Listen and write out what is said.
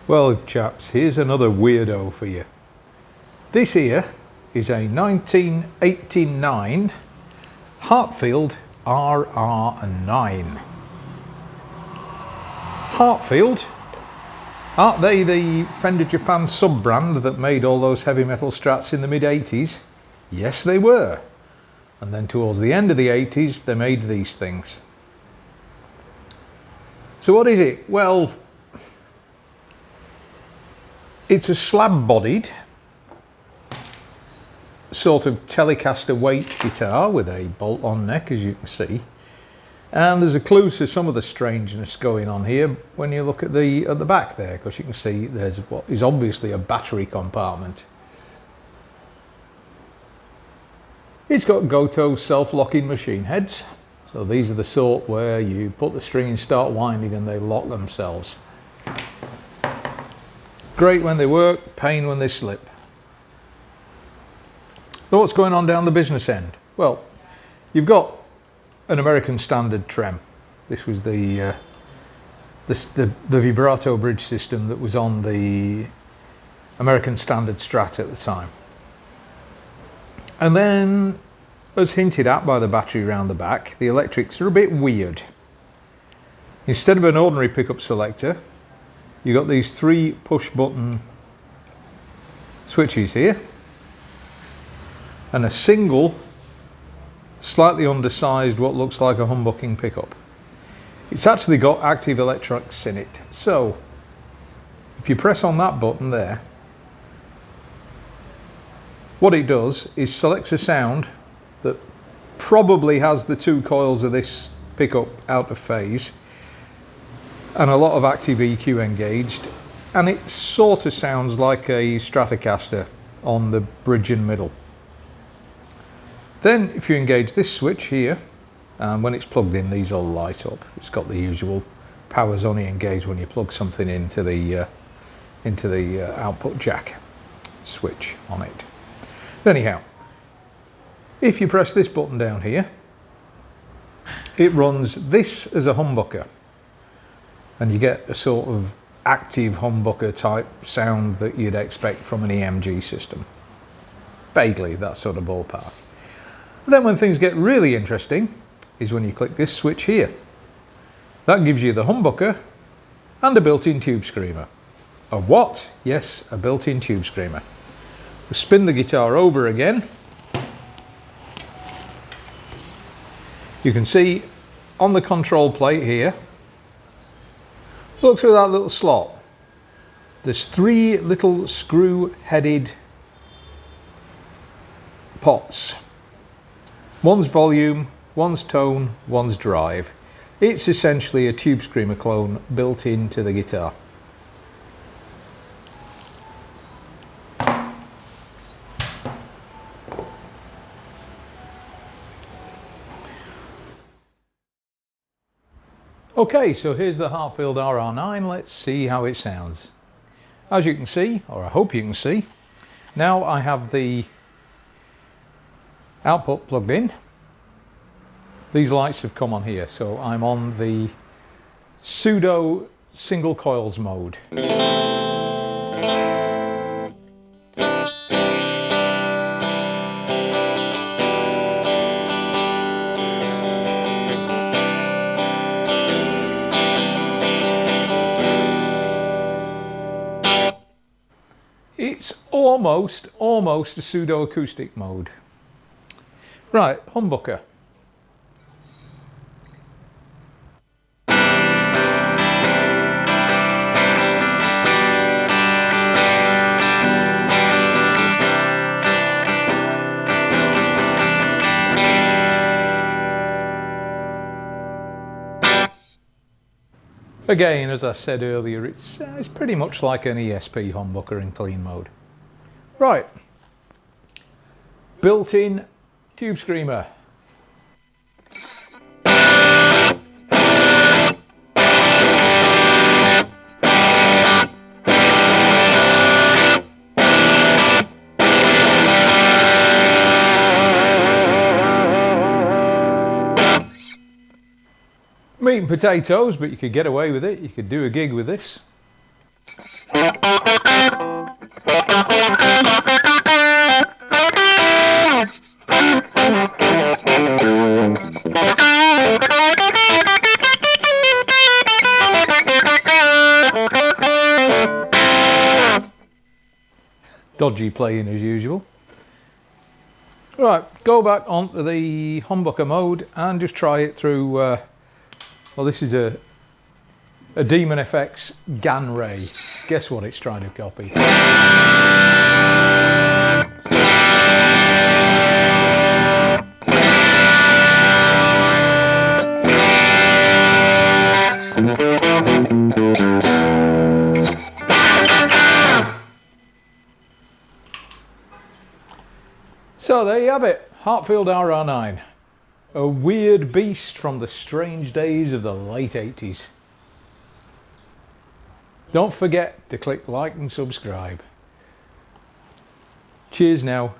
Well, chaps, here's another weirdo for you. This here is a 1989 Heartfield RR9. Heartfield, aren't they the Fender Japan sub-brand that made all those heavy metal strats in the mid-80s? Yes, they were. And then towards the end of the 80s, they made these things. So what is it? Well, it's a slab-bodied sort of Telecaster weight guitar with a bolt-on neck, as you can see. And there's a clue to some of the strangeness going on here when you look at the back there, because you can see there's what is obviously a battery compartment. It's got Goto self-locking machine heads. So these are the sort where you put the string and start winding and they lock themselves. Great when they work, pain when they slip. So what's going on down the business end? Well, you've got an American standard trem. This was the vibrato bridge system that was on the American standard Strat at the time. And then, as hinted at by the battery around the back, the electrics are a bit weird. Instead of an ordinary pickup selector, you've got these 3 push button switches here and a single slightly undersized what looks like a humbucking pickup. It's actually got active electronics in it. So if you press on that button there, what it does is selects a sound that probably has the 2 coils of this pickup out of phase and a lot of active EQ engaged, and it sort of sounds like a Stratocaster on the bridge and middle. Then if you engage this switch here, and when it's plugged in these all light up. It's got the usual power's only engaged when you plug something into the output jack switch on it. Anyhow, if you press this button down here, it runs this as a humbucker, and you get a sort of active humbucker type sound that you'd expect from an EMG system. Vaguely, that sort of ballpark. But then when things get really interesting is when you click this switch here. That gives you the humbucker and a built-in tube screamer. A what? Yes, a built-in tube screamer. We'll spin the guitar over again. You can see on the control plate here, look through that little slot. There's 3 little screw-headed pots. One's volume, one's tone, one's drive. It's essentially a tube screamer clone built into the guitar. Okay, so here's the Heartfield RR9. Let's see how it sounds. As you can see, or I hope you can see, now I have the output plugged in. These lights have come on here, so I'm on the pseudo single coils mode. It's almost a pseudo acoustic mode. Right, humbucker. Again, as I said earlier, it's pretty much like an ESP humbucker in clean mode. Right, built-in tube screamer. Meat and potatoes, but you could get away with it. You could do a gig with this. Dodgy playing as usual. Right, go back onto the humbucker mode and just try it through, well, this is a Demon FX GAN Ray. Guess what it's trying to copy? So there you have it, Heartfield RR9. A weird beast from the strange days of the late 80s. Don't forget to click like and subscribe. Cheers now.